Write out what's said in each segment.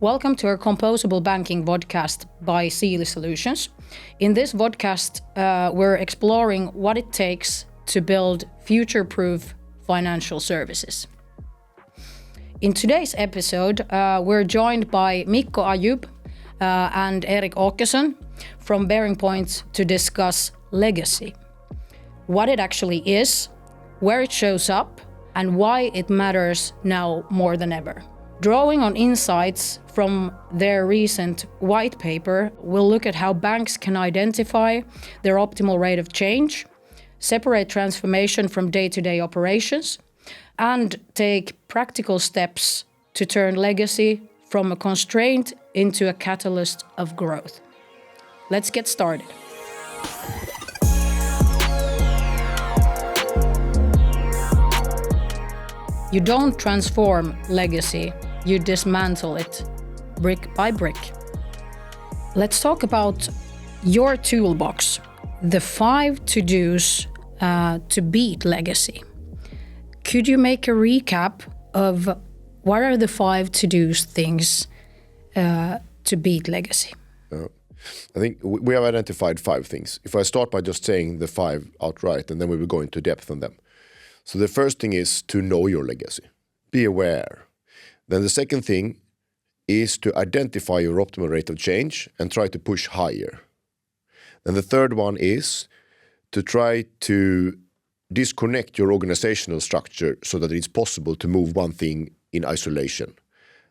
Welcome to our Composable Banking Vodcast by Sili Solutions. In this vodcast, we're exploring what it takes to build future-proof financial services. In today's episode, we're joined by Mikko Ayub and Erik Åkesson from BearingPoint to discuss legacy, what it actually is, where it shows up, and why it matters now more than ever. Drawing on insights from their recent white paper, we'll look at how banks can identify their optimal rate of change, separate transformation from day-to-day operations, and take practical steps to turn legacy from a constraint into a catalyst of growth. Let's get started. You don't transform legacy, you dismantle it brick by brick. Let's talk about your toolbox, the 5 to-dos to beat legacy. Could you make a recap of what are the 5 to-dos things to beat legacy? I think we have identified 5 things. If I start by just saying the 5 outright, and then we will go into depth on them. So the first thing is to know your legacy. Be aware. Then the second thing is to identify your optimal rate of change and try to push higher. Then the third one is to try to disconnect your organizational structure so that it's possible to move one thing in isolation.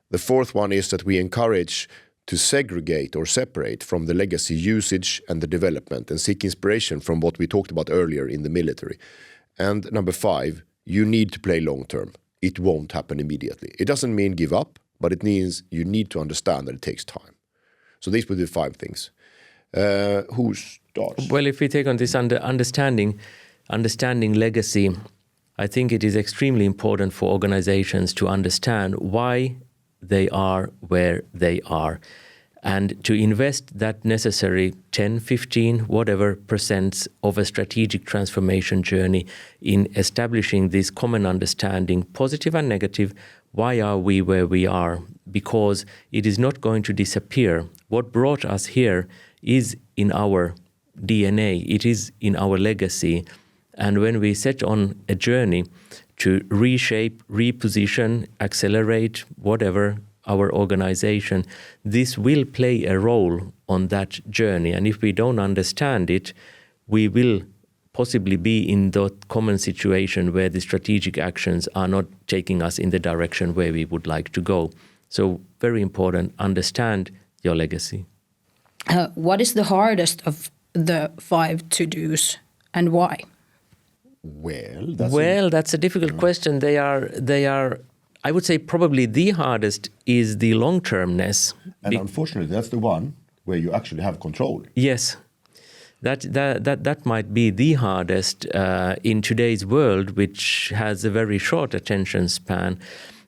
The fourth one is that we encourage to segregate or separate from the legacy usage and the development and seek inspiration from what we talked about earlier in the military. And number 5, you need to play long term. It won't happen immediately. It doesn't mean give up, but it means you need to understand that it takes time. So these were the 5 things. Who starts? Well, if we take on this understanding legacy, I think it is extremely important for organizations to understand why they are where they are, and to invest that necessary 10, 15, whatever % of a strategic transformation journey in establishing this common understanding, positive and negative. Why are we where we are? Because it is not going to disappear. What brought us here is in our DNA, it is in our legacy. And when we set on a journey to reshape, reposition, accelerate, whatever, our organization, this will play a role on that journey. And if we don't understand it, we will possibly be in the common situation where the strategic actions are not taking us in the direction where we would like to go. So very important, understand your legacy. What is the hardest of the 5 to-dos and why? Well, that's a difficult question. They are. I would say probably the hardest is the long-termness. And unfortunately, that's the one where you actually have control. Yes, that might be the hardest in today's world, which has a very short attention span.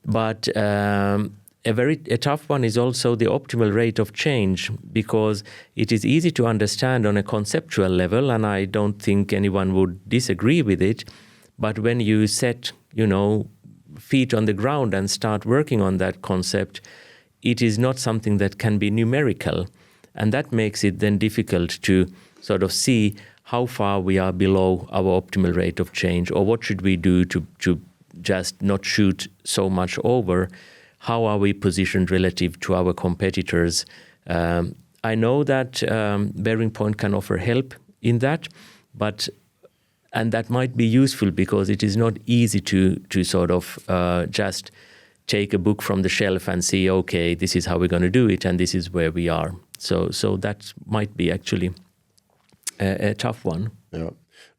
But a tough one is also the optimal rate of change, because it is easy to understand on a conceptual level, and I don't think anyone would disagree with it. But when you set, feet on the ground and start working on that concept, it is not something that can be numerical. And that makes it then difficult to sort of see how far we are below our optimal rate of change, or what should we do to just not shoot so much over. How are we positioned relative to our competitors? I know that BearingPoint can offer help in that, and that might be useful because it is not easy to sort of just take a book from the shelf and see, okay, this is how we're going to do it and this is where we are. So that might be actually a tough one. Yeah.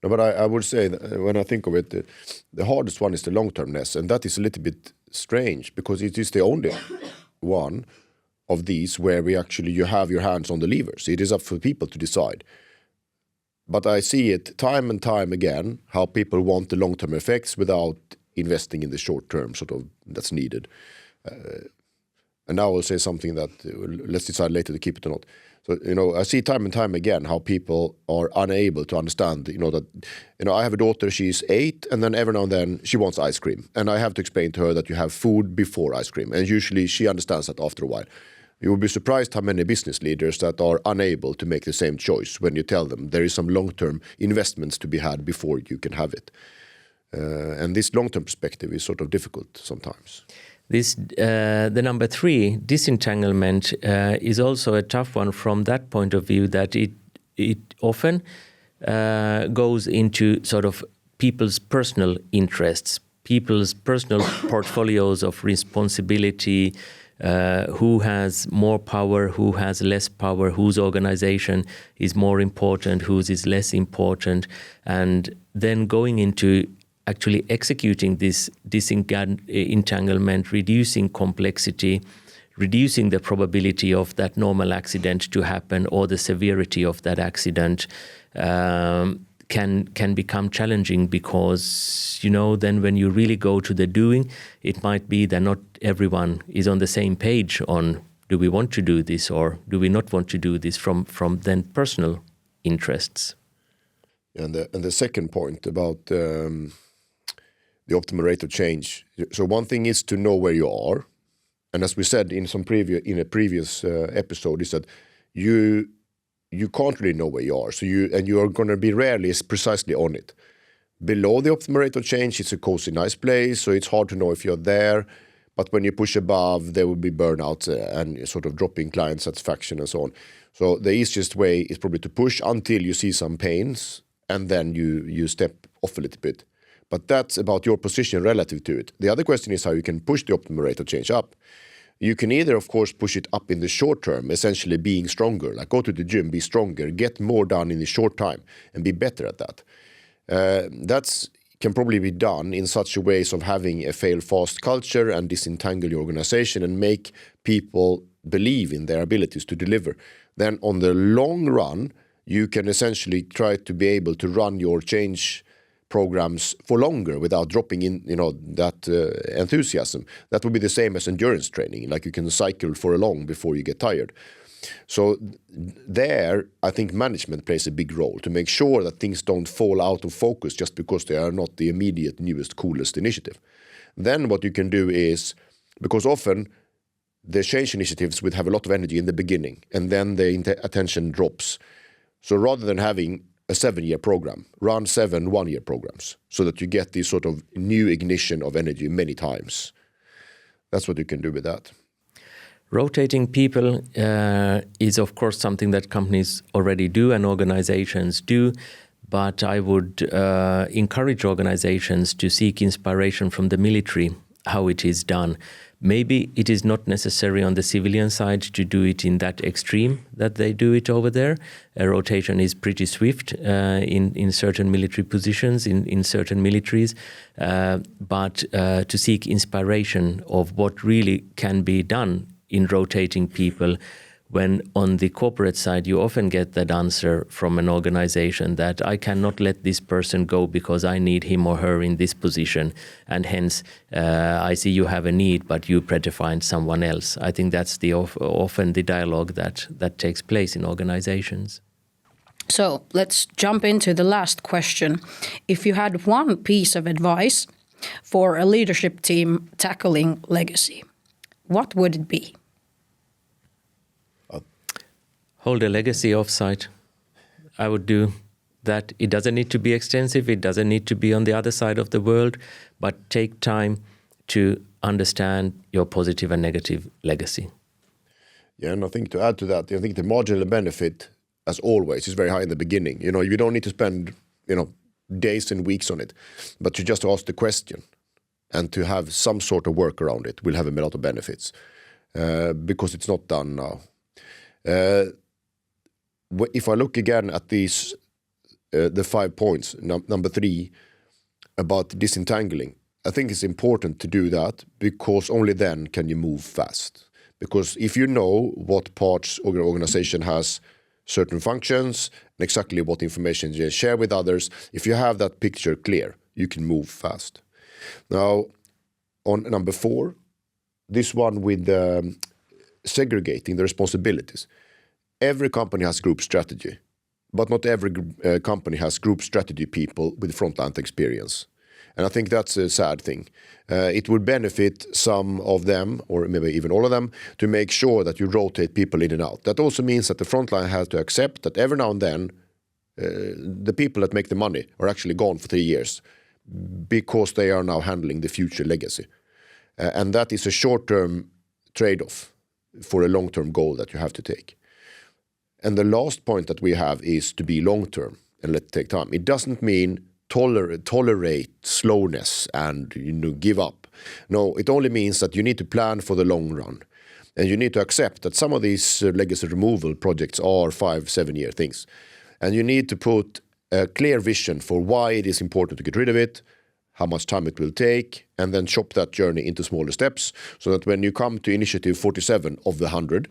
No, but I would say that when I think of it, the hardest one is the long-termness, and that is a little bit strange because it is the only one of these where you have your hands on the levers. It is up for people to decide. But I see it time and time again, how people want the long-term effects without investing in the short-term sort of that's needed. And now I'll say something that let's decide later to keep it or not. So, I see time and time again how people are unable to understand, that, I have a daughter, she's 8, and then every now and then she wants ice cream. And I have to explain to her that you have food before ice cream. And usually she understands that after a while. You will be surprised how many business leaders that are unable to make the same choice when you tell them there is some long-term investments to be had before you can have it. And this long-term perspective is sort of difficult sometimes. The number 3, disentanglement, is also a tough one from that point of view, that it often goes into sort of people's personal interests, people's personal portfolios of responsibility, who has more power, who has less power, whose organization is more important, whose is less important, and then going into actually executing this disentanglement, reducing complexity, reducing the probability of that normal accident to happen or the severity of that accident can become challenging, because, then when you really go to the doing, it might be that not everyone is on the same page on, do we want to do this or do we not want to do this from then personal interests. And the second point about the optimal rate of change. So one thing is to know where you are, and as we said in a previous episode, is that you can't really know where you are. So you are going to be rarely precisely on it. Below the optimal rate of change, it's a cozy, nice place, so it's hard to know if you're there. But when you push above, there will be burnout and sort of dropping client satisfaction and so on. So the easiest way is probably to push until you see some pains, and then you step off a little bit. But that's about your position relative to it. The other question is how you can push the optimal rate of change up. You can either, of course, push it up in the short term, essentially being stronger, like go to the gym, be stronger, get more done in a short time, and be better at that. That can probably be done in such a ways of having a fail-fast culture and disentangle your organization and make people believe in their abilities to deliver. Then on the long run, you can essentially try to be able to run your change programs for longer without dropping in, that enthusiasm. That would be the same as endurance training. Like you can cycle for long before you get tired. So there, I think management plays a big role to make sure that things don't fall out of focus just because they are not the immediate, newest, coolest initiative. Then what you can do is, because often the change initiatives would have a lot of energy in the beginning and then the attention drops. So rather than having a 7-year program, run 7 one-year programs so that you get this sort of new ignition of energy many times. That's what you can do with that. Rotating people is, of course, something that companies already do and organizations do, but I would encourage organizations to seek inspiration from the military, how it is done. Maybe it is not necessary on the civilian side to do it in that extreme that they do it over there. A rotation is pretty swift in certain military positions, in certain militaries. But to seek inspiration of what really can be done in rotating people, when on the corporate side you often get that answer from an organization that I cannot let this person go because I need him or her in this position, and hence I see you have a need but you better find someone else. I think that's often the dialogue that takes place in organizations. So let's jump into the last question. If you had one piece of advice for a leadership team tackling legacy, what would it be? Hold a legacy offsite. I would do that. It doesn't need to be extensive. It doesn't need to be on the other side of the world, but take time to understand your positive and negative legacy. Yeah, and I think to add to that, I think the marginal benefit, as always, is very high in the beginning. You don't need to spend, days and weeks on it, but to just ask the question and to have some sort of work around it will have a lot of benefits because it's not done now. If I look again at these, the 5 points, number 3, about disentangling, I think it's important to do that because only then can you move fast. Because if you know what parts of your organization has certain functions and exactly what information you share with others, if you have that picture clear, you can move fast. Now, on number 4, this one with segregating the responsibilities. Every company has group strategy, but not every company has group strategy people with frontline experience. And I think that's a sad thing. It would benefit some of them, or maybe even all of them, to make sure that you rotate people in and out. That also means that the frontline has to accept that every now and then the people that make the money are actually gone for 3 years because they are now handling the future legacy. And that is a short-term trade-off for a long-term goal that you have to take. And the last point that we have is to be long-term and let it take time. It doesn't mean tolerate slowness and give up. No, it only means that you need to plan for the long run. And you need to accept that some of these legacy removal projects are 5-7 year things. And you need to put a clear vision for why it is important to get rid of it, how much time it will take, and then chop that journey into smaller steps so that when you come to initiative 47 of the 100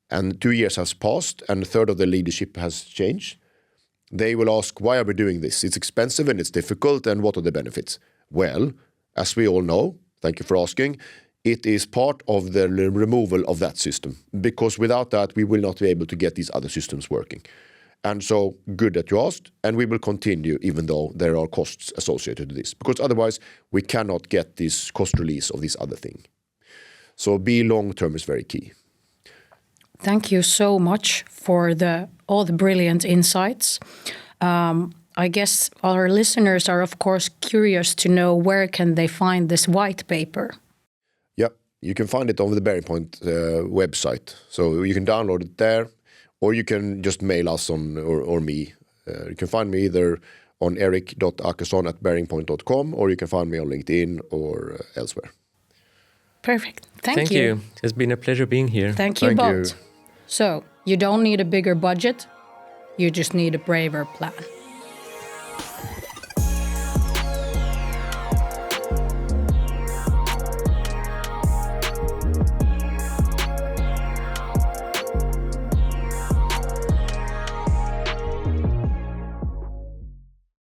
and 2 years has passed and a third of the leadership has changed, they will ask, why are we doing this? It's expensive and it's difficult, and what are the benefits? Well, as we all know, thank you for asking, it is part of the removal of that system, because without that we will not be able to get these other systems working. And so good that you asked, and we will continue even though there are costs associated to this, because otherwise we cannot get this cost release of this other thing. So be long-term is very key. Thank you so much for all the brilliant insights. I guess our listeners are of course curious to know where can they find this white paper? Yeah, you can find it on the BearingPoint website. So you can download it there, or you can just mail us or me. You can find me either on erik.åkesson@bearingpoint.com, or you can find me on LinkedIn or elsewhere. Perfect. Thank you. It's been a pleasure being here. Thank you both. So, you don't need a bigger budget, you just need a braver plan.